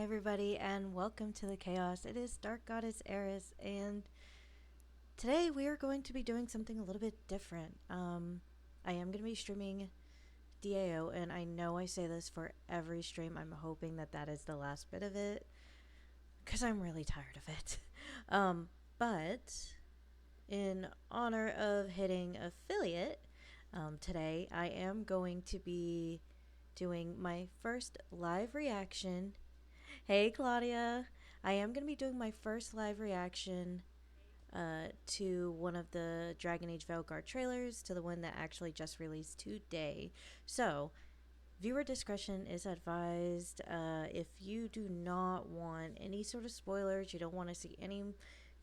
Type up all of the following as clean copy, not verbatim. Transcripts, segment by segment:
Hey everybody, and welcome to the chaos. It is Dark Goddess Eris, and today we are going to be doing something a little bit different. I am going to be streaming DAO, and I know I say this for every stream. I'm hoping that that is the last bit of it, because I'm really tired of it. But in honor of hitting affiliate, today I am going to be doing my first live reaction. Hey Claudia, I am going to be doing my first live reaction to one of the Dragon Age Veilguard trailers, to the one that actually just released today. So, viewer discretion is advised. If you do not want any sort of spoilers, you don't want to see any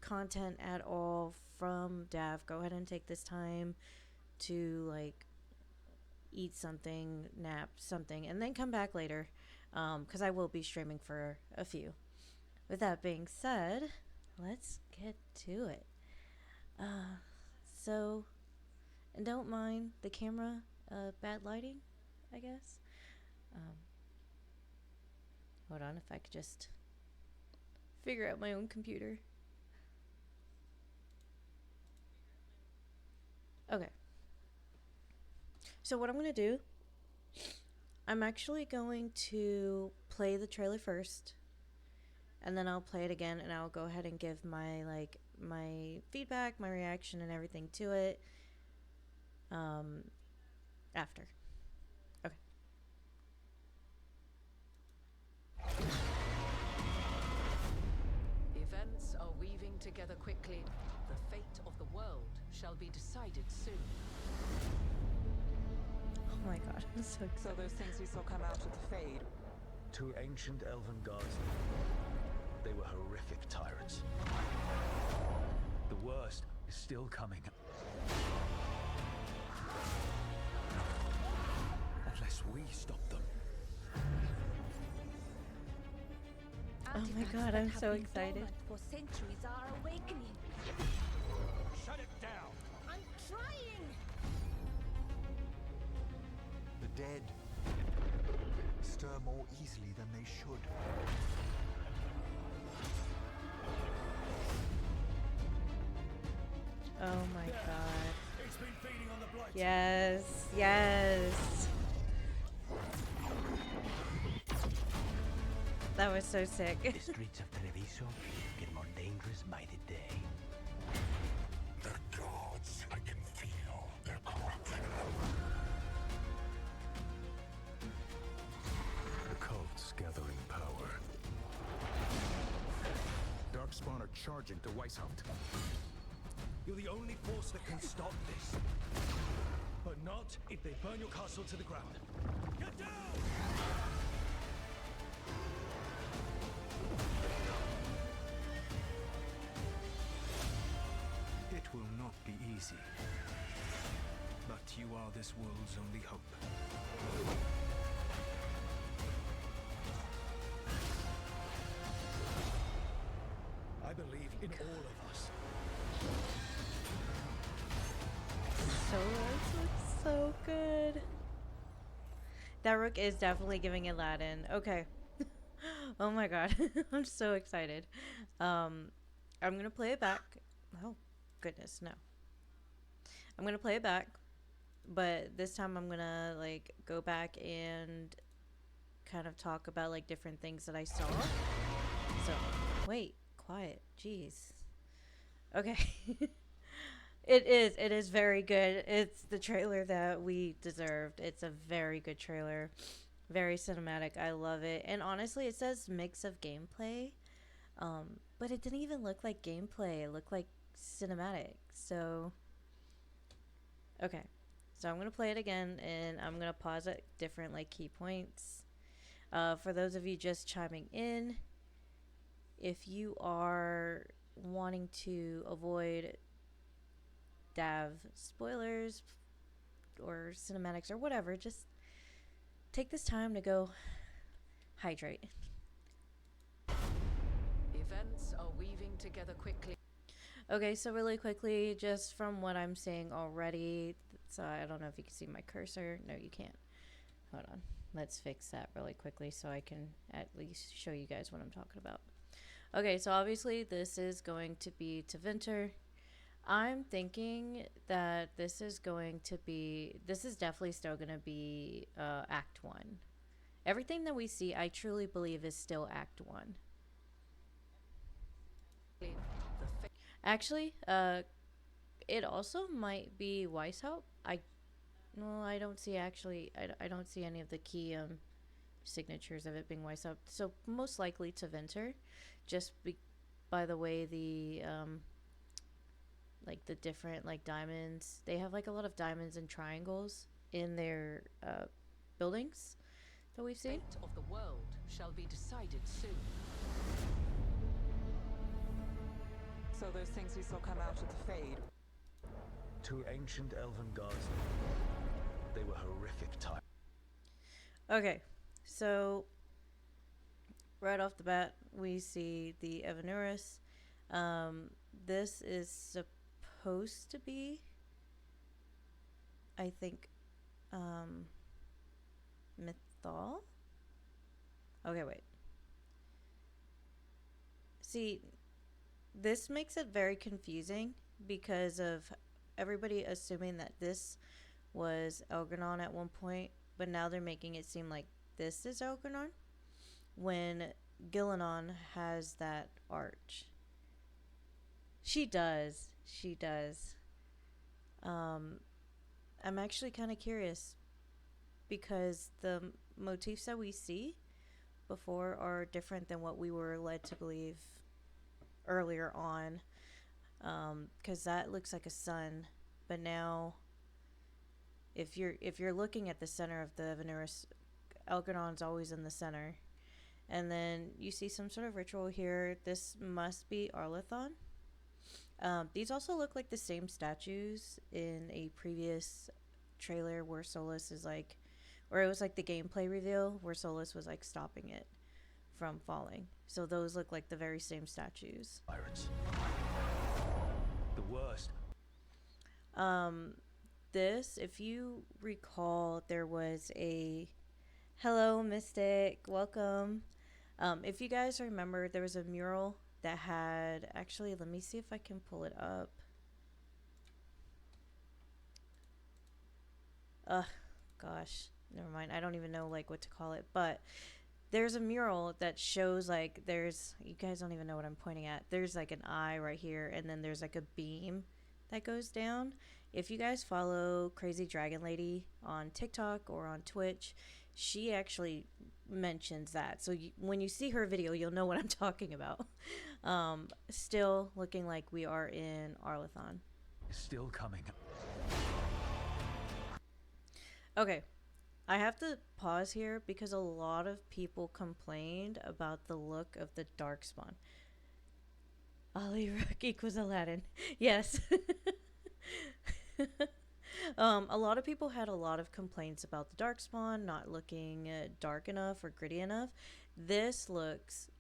content at all from DAV, go ahead and take this time to like eat something, nap something, and then come back later, because I will be streaming for a few. With that being said, let's get to it. So, and don't mind the camera, bad lighting, I guess. Hold on, if I could just figure out my own computer. Okay. So what I'm going to do, I'm actually going to play the trailer first, and then I'll play it again, and I'll go ahead and give my my feedback, my reaction, and everything to it after. Okay. Events are weaving together quickly. The fate of the world shall be decided soon. Oh my god, I'm so excited. So those things we saw come out of the Fade. Two ancient elven gods. They were horrific tyrants. The worst is still coming. Unless we stop them. Oh my god, I'm so excited. For centuries are awakening. Shut it down! I'm trying. The dead stir more easily than they should. Oh my god. It's been feeding on the blight. Yes, yes. That was so sick. The streets of Treviso get more dangerous by the day. The gods, I can feel their corruption. The cult's gathering power. Darkspawn are charging to Weishaupt. You're the only force that can stop this. But not if they burn your castle to the ground. Get down! It will not be easy, but you are this world's only hope. I believe in all of us. So this looks so good. That rook is definitely giving Aladdin. Okay. Oh my god. I'm so excited. I'm gonna play it back. Oh goodness, no. I'm gonna play it back, but this time I'm gonna like go back and kind of talk about like different things that I saw. So wait, quiet, jeez. Okay. It is very good. It's the trailer that we deserved. It's a very good trailer. Very cinematic. I love it. And honestly, it says mix of gameplay. But it didn't even look like gameplay. It looked like cinematic. So, okay. So I'm going to play it again, and I'm going to pause at different like key points. For those of you just chiming in, if you are wanting to avoid DAV spoilers or cinematics or whatever, just take this time to go hydrate. Events are weaving together quickly. Okay, so really quickly, just from what I'm seeing already, so I don't know if you can see my cursor. No, you can't. Hold on. let's fix that really quickly so I can at least show you guys what I'm talking about. Okay, so obviously this is going to be Tevinter. I'm thinking that this is definitely still going to be Act 1. Everything that we see, I truly believe, is still Act 1. Actually, it also might be Weishaupt. I don't see I don't see any of the key signatures of it being Weishaupt. So most likely Tevinter, just by the way the like the different like diamonds. They have like a lot of diamonds and triangles in their buildings that we've seen. The fate of the world shall be decided soon. So those things we saw come out of the Fade. Two ancient elven gods. They were horrific times. Okay, so right off the bat, we see the Evanurus. This is supposed to be, I think, Mythal? Okay, wait. See, this makes it very confusing because of everybody assuming that this was Elgranon at one point, but now they're making it seem like this is Elgranon when Gillenon has that arch. She does. I'm actually kind of curious because the motifs that we see before are different than what we were led to believe earlier on, because that looks like a sun, but now if you're looking at the center of the Evanurus, Elgranon's always in the center, and then you see some sort of ritual here. This must be Arlathon. These also look like the same statues in a previous trailer where Solus is like, or it was like the gameplay reveal where Solus was like stopping it from falling. So those look like the very same statues. Pirates. The worst. This, if you recall, there was a hello Mystic, welcome. If you guys remember, there was a mural that had, actually, let me see if I can pull it up. Gosh, never mind. I don't even know like what to call it, but there's a mural that shows like you guys don't even know what I'm pointing at. There's like an eye right here, and then there's like a beam that goes down. If you guys follow Crazy Dragon Lady on TikTok or on Twitch, she actually mentions that. So when you see her video, you'll know what I'm talking about. Still looking like we are in Arlathon. Still coming. Okay, I have to pause here because a lot of people complained about the look of the Darkspawn. Ali Rook equals Aladdin. Yes. A lot of people had a lot of complaints about the Darkspawn not looking dark enough or gritty enough. This looks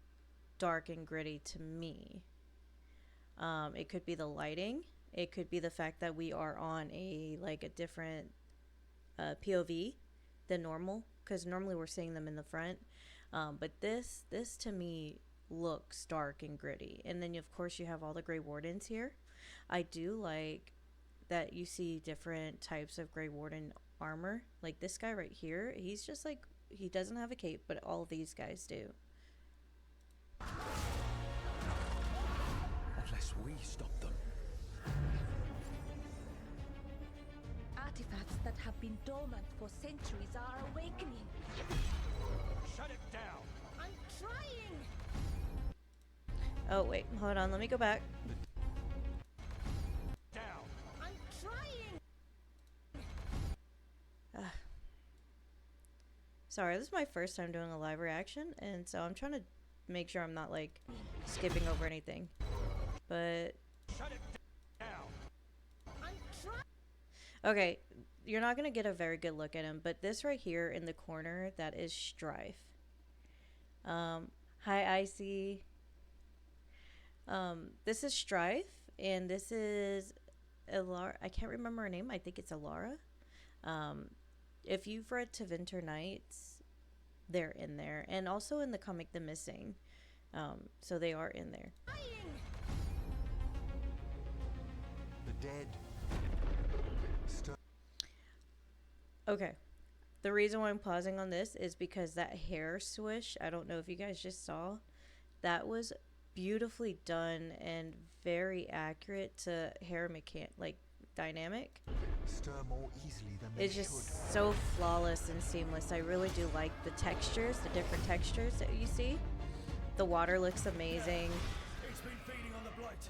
dark and gritty to me. It could be the lighting. It could be the fact that we are on a different POV than normal, because normally we're seeing them in the front. But this to me looks dark and gritty. And then of course you have all the Grey Wardens here. I do like that you see different types of Grey Warden armor. Like this guy right here, he's just like, he doesn't have a cape, but all of these guys do. Unless we stop them. Artifacts that have been dormant for centuries are awakening. Shut it down. I'm trying! Oh wait, hold on, let me go back. Down. I'm trying! Sorry, this is my first time doing a live reaction, and so I'm trying to make sure I'm not like skipping over anything. But Shut it down. I'm trying! okay, you're not gonna get a very good look at him, but this right here in the corner, that is Strife. Hi Icy. This is Strife, and this is Elara. I can't remember her name. I think it's Elara. If you've read Tevinter Nights, they're in there, and also in the comic The Missing. So they are in there. The dead stir. Okay. The reason why I'm pausing on this is because that hair swish, I don't know if you guys just saw, that was beautifully done and very accurate to hair dynamic. Stir more easily than they It's should. just so flawless and seamless. I really do like the textures, the different textures that you see. The water looks amazing. It's been feeding on the blight.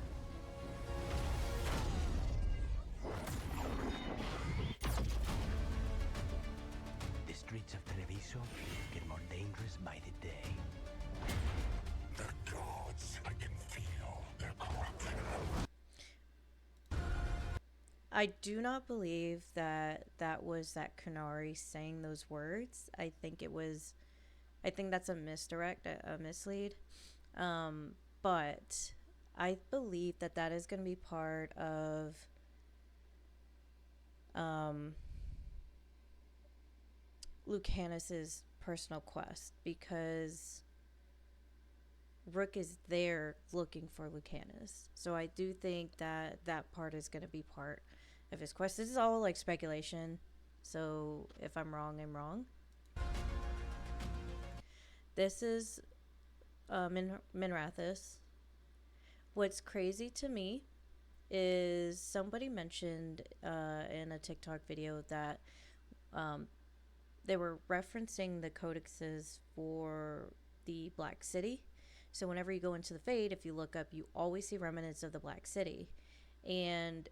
The streets of Treviso get more dangerous by the day. The gods, I can feel their corruption. I do not believe that that was that Kunari saying those words. I think that's a misdirect, a mislead. But I believe that that is going to be part of Lucanus's personal quest, because Rook is there looking for Lucanus. So I do think that that part is going to be part of his quest. This is all like speculation, so if I'm wrong, I'm wrong. This is Minrathous. What's crazy to me is somebody mentioned in a TikTok video that they were referencing the codexes for the Black City. So whenever you go into the Fade, if you look up, you always see remnants of the Black City. And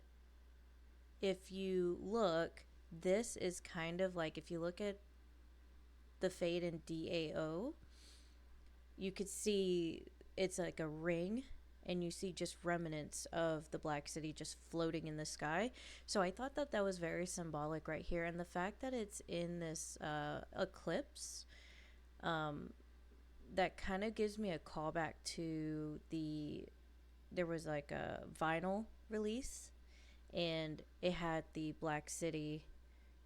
if you look, this is kind of like, if you look at the Fade in DAO, you could see it's like a ring, and you see just remnants of the Black City just floating in the sky. So I thought that that was very symbolic right here. And the fact that it's in this eclipse, that kind of gives me a callback to there was like a vinyl release, and it had the Black City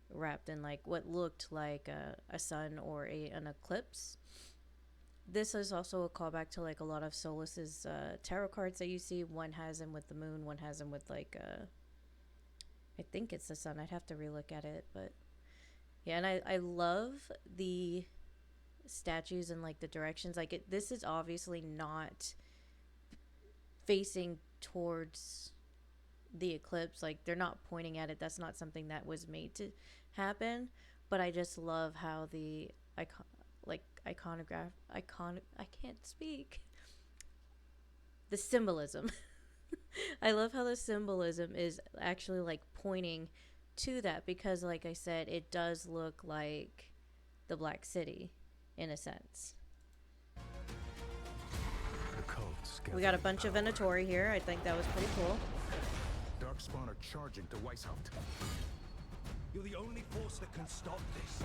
wrapped in like what looked like a sun or an eclipse. This is also a callback to like a lot of Solas's tarot cards that you see. One has him with the moon, one has him with like I think it's the sun. I'd have to relook at it, but yeah. And I love the statues and like the directions. Like this is obviously not facing towards the eclipse. Like they're not pointing at it. That's not something that was made to happen. But I just love how the I can't speak. The symbolism. I love how the symbolism is actually like pointing to that, because like I said, it does look like the Black City in a sense. The cults We got a gathering bunch of power. Venatori here. I think that was pretty cool. Darkspawn are charging to Weishaupt. You're the only force that can stop this.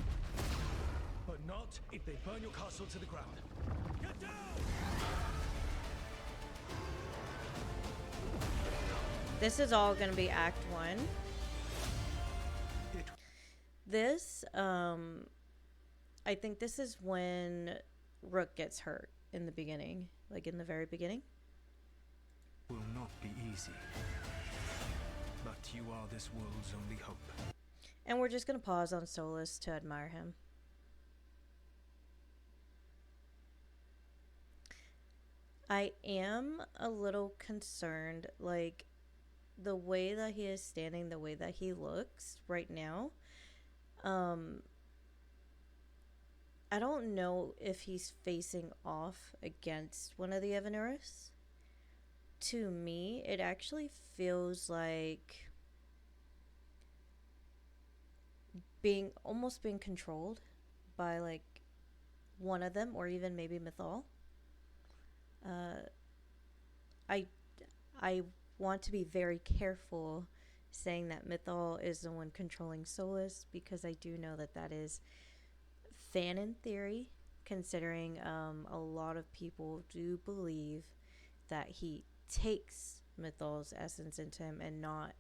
But not if they burn your castle to the ground. Get down! This is all going to be Act 1. This, I think this is when Rook gets hurt in the beginning. Like in the very beginning. Will not be easy. But you are this world's only hope. And we're just going to pause on Solas to admire him. I am a little concerned, like the way that he is standing, the way that he looks right now. I don't know if he's facing off against one of the Evanuris. To me, it actually feels like almost being controlled by like one of them, or even maybe Mythal. I want to be very careful saying that Mythal is the one controlling Solas, because I do know that that is fan in theory, considering a lot of people do believe that he takes Mythal's essence into him and not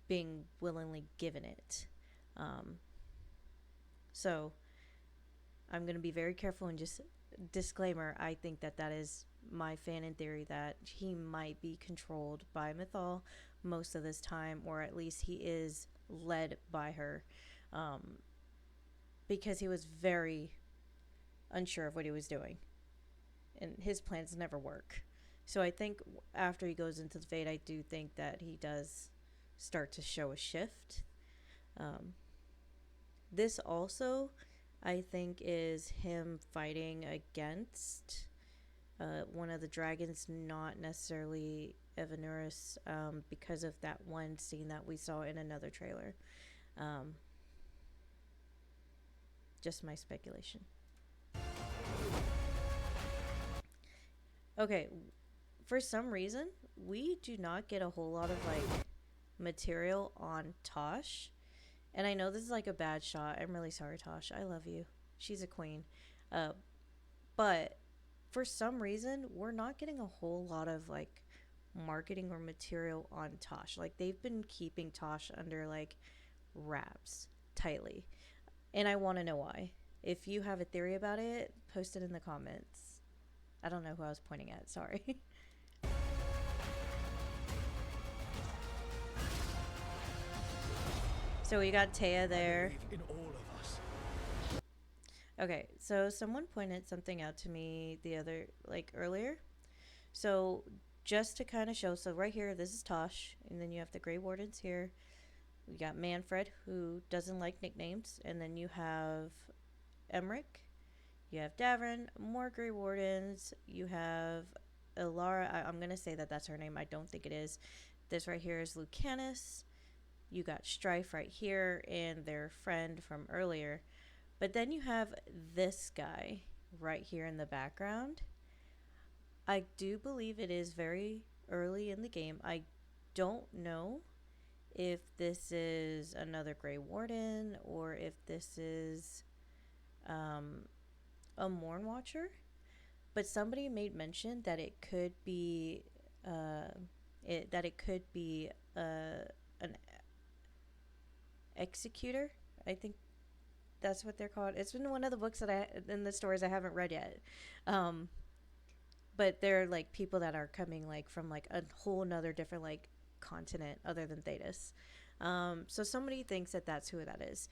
being willingly given it. So I'm going to be very careful and just disclaimer, I think that that is my fanon theory, that he might be controlled by Mythal most of this time, or at least he is led by her, because he was very unsure of what he was doing and his plans never work. So I think after he goes into the Fate, I do think that he does start to show a shift. This also, I think, is him fighting against one of the dragons, not necessarily Evanurus, because of that one scene that we saw in another trailer. Just my speculation. Okay, for some reason, we do not get a whole lot of like material on Tosh. And I know this is like a bad shot. I'm really sorry, Tosh. I love you. She's a queen. But for some reason, we're not getting a whole lot of like marketing or material on Tosh. Like they've been keeping Tosh under like wraps tightly. And I want to know why. If you have a theory about it, post it in the comments. I don't know who I was pointing at. Sorry. So we got Taya there. In all of us. Okay, so someone pointed something out to me the other, like earlier. So just to kind of show, so right here, this is Tosh, and then you have the Grey Wardens here. We got Manfred, who doesn't like nicknames, and then you have Emmerich. You have Davrin, more Grey Wardens. You have Ilara. I'm going to say that that's her name. I don't think it is. This right here is Lucanus. You got Strife right here and their friend from earlier. But then you have this guy right here in the background. I do believe it is very early in the game. I don't know if this is another Grey Warden or if this is a Morn Watcher. But somebody made mention that it could be an executor. I think that's what they're called. It's been one of the books that in the stories I haven't read yet. But they're like people that are coming like from like a whole nother different like continent other than Thetis. So somebody thinks that that's who that is.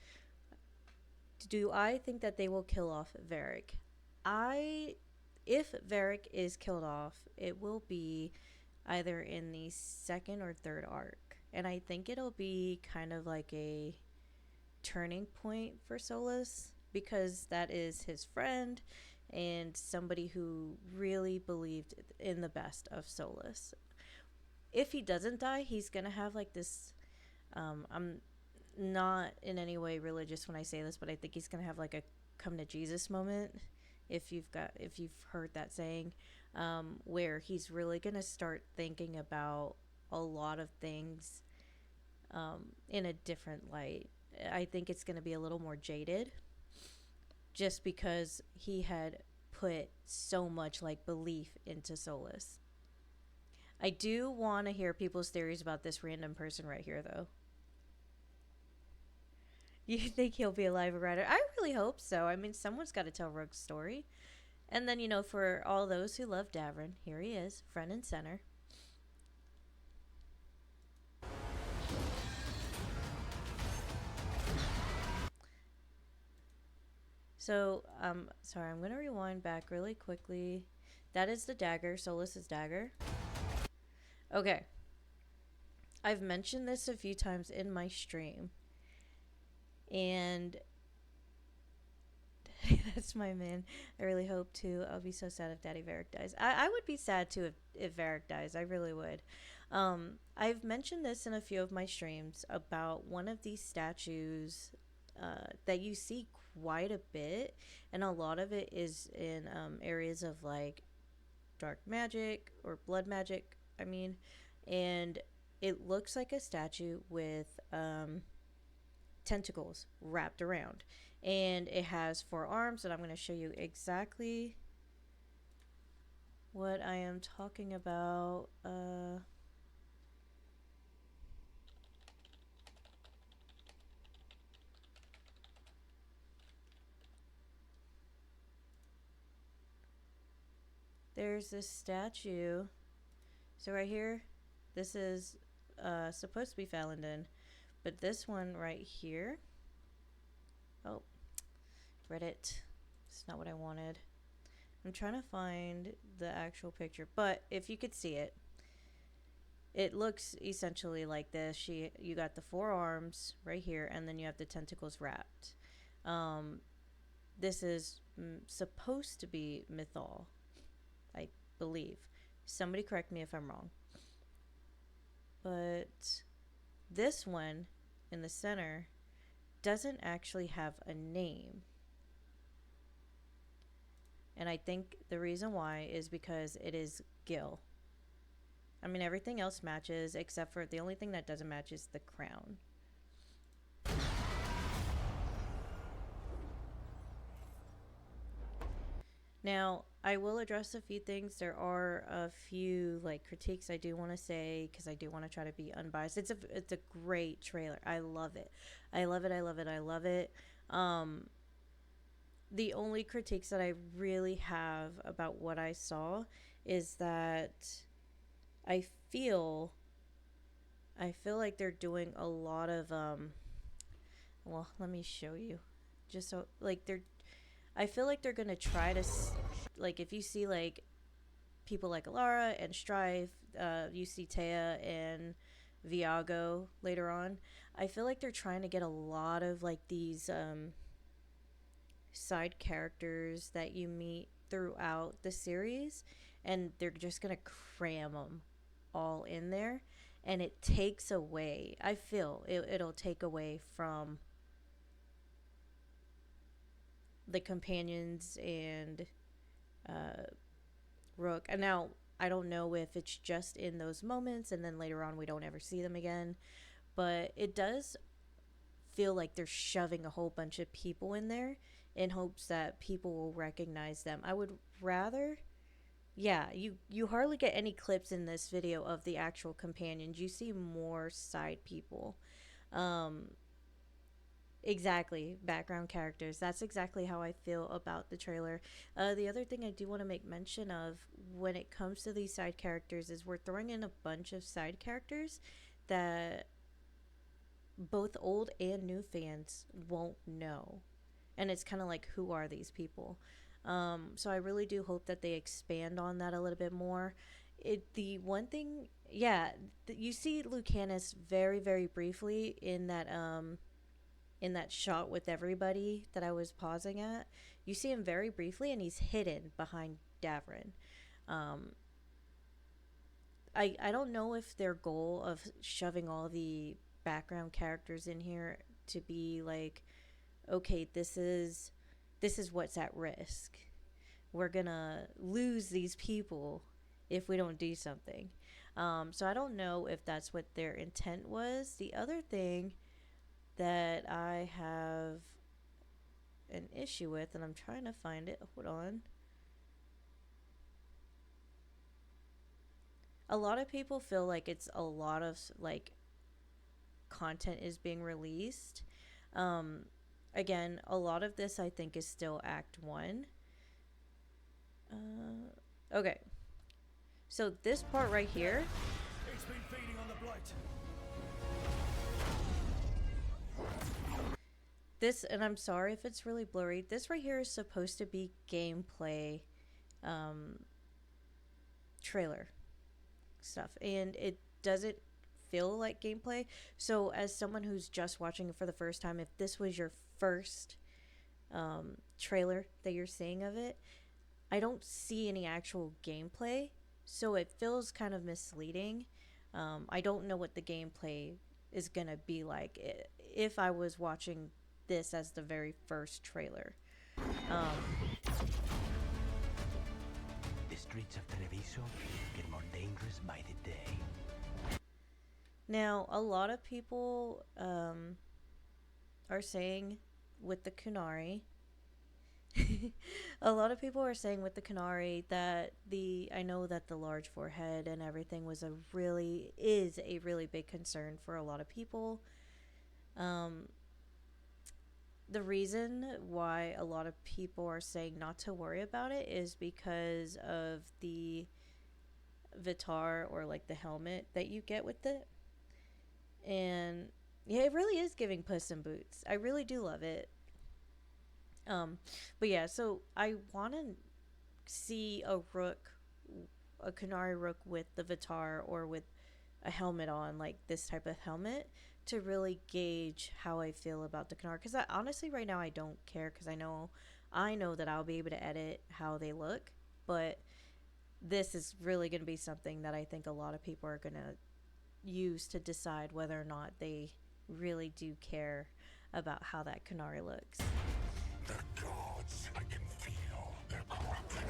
Do I think that they will kill off Varric? If Varric is killed off, it will be either in the second or third arc. And I think it'll be kind of like a turning point for Solas, because that is his friend and somebody who really believed in the best of Solas. If he doesn't die, he's gonna have like this I'm not in any way religious when I say this, but I think he's gonna have like a come to Jesus moment, if you've heard that saying, where he's really gonna start thinking about a lot of things in a different light. I think it's gonna be a little more jaded, just because he had put so much like belief into Solas. I do want to hear people's theories about this random person right here, though. You think he'll be alive or rather? I really hope so. I mean, someone's got to tell Rogue's story. And then, you know, for all those who love Davrin, here he is, front and center. So, sorry, I'm going to rewind back really quickly. That is the dagger, Solas' dagger. Okay. I've mentioned this a few times in my stream. And that's my man. I really hope to. I'll be so sad if Daddy Varric dies. I would be sad too if Varric dies. I really would. I've mentioned this in a few of my streams about one of these statues that you see quite a bit, and a lot of it is in areas of like dark magic or blood magic, I mean, and it looks like a statue with tentacles wrapped around, and it has 4 arms, and I'm going to show you exactly what I am talking about. there's this statue. So right here, this is supposed to be Falindin, but this one right here. Oh, Reddit. It's not what I wanted. I'm trying to find the actual picture, but if you could see it, it looks essentially like this. You got the four arms right here, and then you have the tentacles wrapped. This is supposed to be Mythal, I believe. Somebody correct me if I'm wrong. But this one in the center doesn't actually have a name. And I think the reason why is because it is Gil. I mean, everything else matches, except for the only thing that doesn't match is the crown. Now, I will address a few things. There are a few like critiques I do want to say because I do want to try to be unbiased. It's a great trailer. I love it. I love it. I love it. I love it. The only critiques that I really have about what I saw is that I feel like they're doing a lot of well, let me show you. Just so like I feel like they're going to try to like if you see like people like Alara and Strife, you see Taya and Viago later on. I feel like they're trying to get a lot of like these side characters that you meet throughout the series, and they're just gonna cram them all in there, and it takes away, I feel it'll take away from the companions and Rook. And now I don't know if it's just in those moments and then later on we don't ever see them again, but it does feel like they're shoving a whole bunch of people in there in hopes that people will recognize them. I would rather, yeah, you hardly get any clips in this video of the actual companions. You see more side people. Exactly, background characters. That's exactly how I feel about the trailer. The other thing I do want to make mention of when it comes to these side characters is we're throwing in a bunch of side characters that both old and new fans won't know. And it's kind of like, who are these people? So I really do hope that they expand on that a little bit more. The one thing, yeah, you see Lucanus very, very briefly in that shot with everybody that I was pausing at. You see him very briefly, and he's hidden behind Davrin. I don't know if their goal of shoving all the background characters in here to be like, okay, this is what's at risk. We're gonna lose these people if we don't do something. So I don't know if that's what their intent was. The other thing that I have an issue with, and I'm trying to find it. Hold on. A lot of people feel like it's a lot of like content is being released. Again, a lot of this I think is still Act 1. Okay. So this part right here. It's been feeding on the blight. This, and I'm sorry if it's really blurry, this right here is supposed to be gameplay trailer stuff, and it doesn't feel like gameplay. So as someone who's just watching it for the first time, if this was your first trailer that you're seeing of it, I don't see any actual gameplay, so it feels kind of misleading. I don't know what the gameplay is gonna be like if I was watching this as the very first trailer. The streets of Treviso get more dangerous by the day. Now, a lot of people are saying with the Kunari, a lot of people are saying with the Kunari that I know that the large forehead and everything is a really big concern for a lot of people. the reason why a lot of people are saying not to worry about it is because of the Vitar, or like the helmet that you get with it. And yeah, it really is giving Puss in Boots. I really do love it. Um, but yeah, so I want to see a rook, a Canary rook with the Vitar or with a helmet on, like this type of helmet, to really gauge how I feel about the Canary. Because honestly, right now I don't care, because I know that I'll be able to edit how they look, but this is really going to be something that I think a lot of people are going to use to decide whether or not they really do care about how that Canary looks. The gods, I can feel their corruption.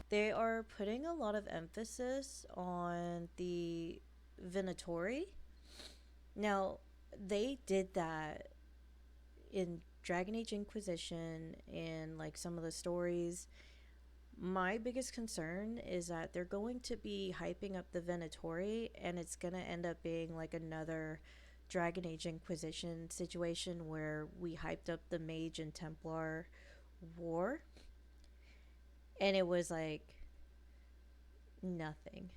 They are putting a lot of emphasis on the Venatori. Now, they did that in Dragon Age Inquisition and like some of the stories. My biggest concern is that they're going to be hyping up the Venatori, and it's going to end up being like another Dragon Age Inquisition situation where we hyped up the Mage and Templar war, and it was like nothing.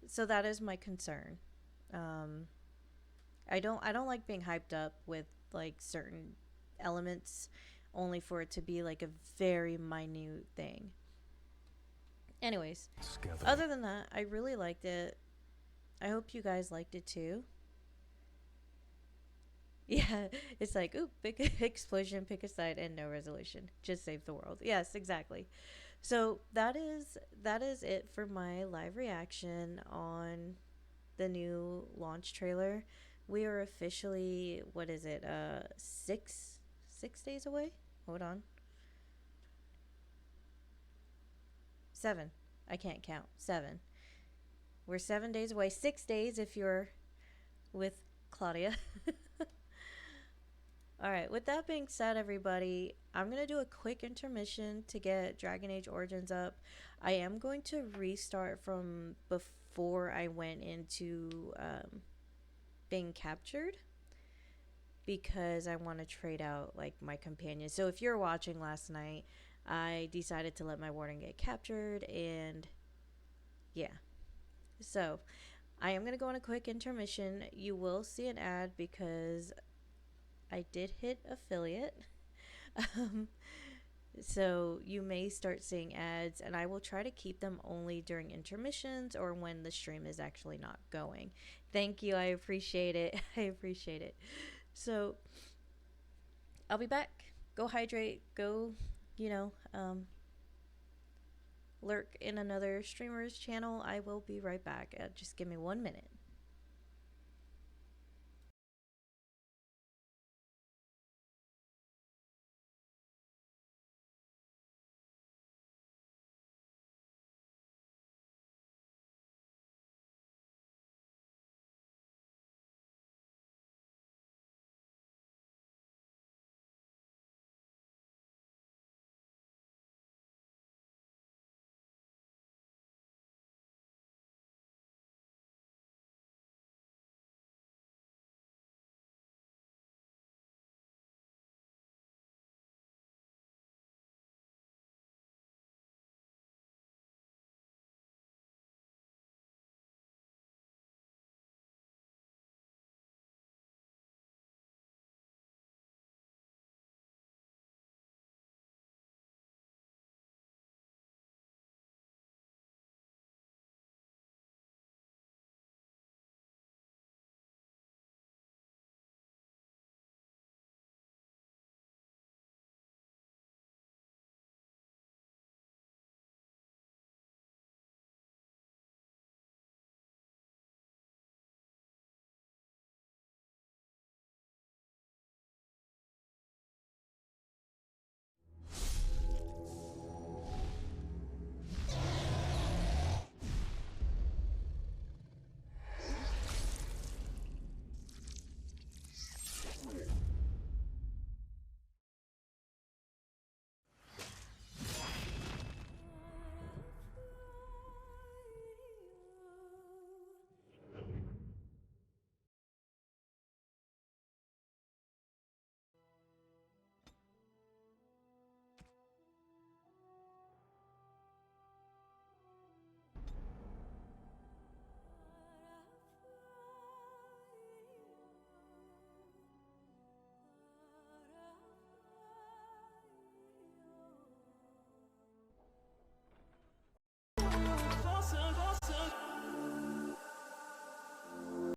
So that is my concern. I don't like being hyped up with like certain elements only for it to be like a very minute thing. Anyways, other than that, I really liked it. I hope you guys liked it too. Yeah, it's like, oop, big explosion, pick a side, and no resolution. Just save the world. Yes, exactly. So that is it for my live reaction on the new launch trailer. We are officially, what is it? 6 days away. Hold on. 7. I can't count. 7. We're 7 days away. 6 days if you're with Claudia. All right, with that being said, everybody, I'm going to do a quick intermission to get Dragon Age Origins up. I am going to restart from before I went into being captured, because I want to trade out like my companion. So if you're watching last night, I decided to let my warden get captured, and yeah. So I am going to go on a quick intermission. You will see an ad because I did hit affiliate. So you may start seeing ads, and I will try to keep them only during intermissions or when the stream is actually not going. Thank you. I appreciate it. I appreciate it. So I'll be back. Go hydrate. Go, you know, lurk in another streamer's channel. I will be right back. Just give me 1 minute.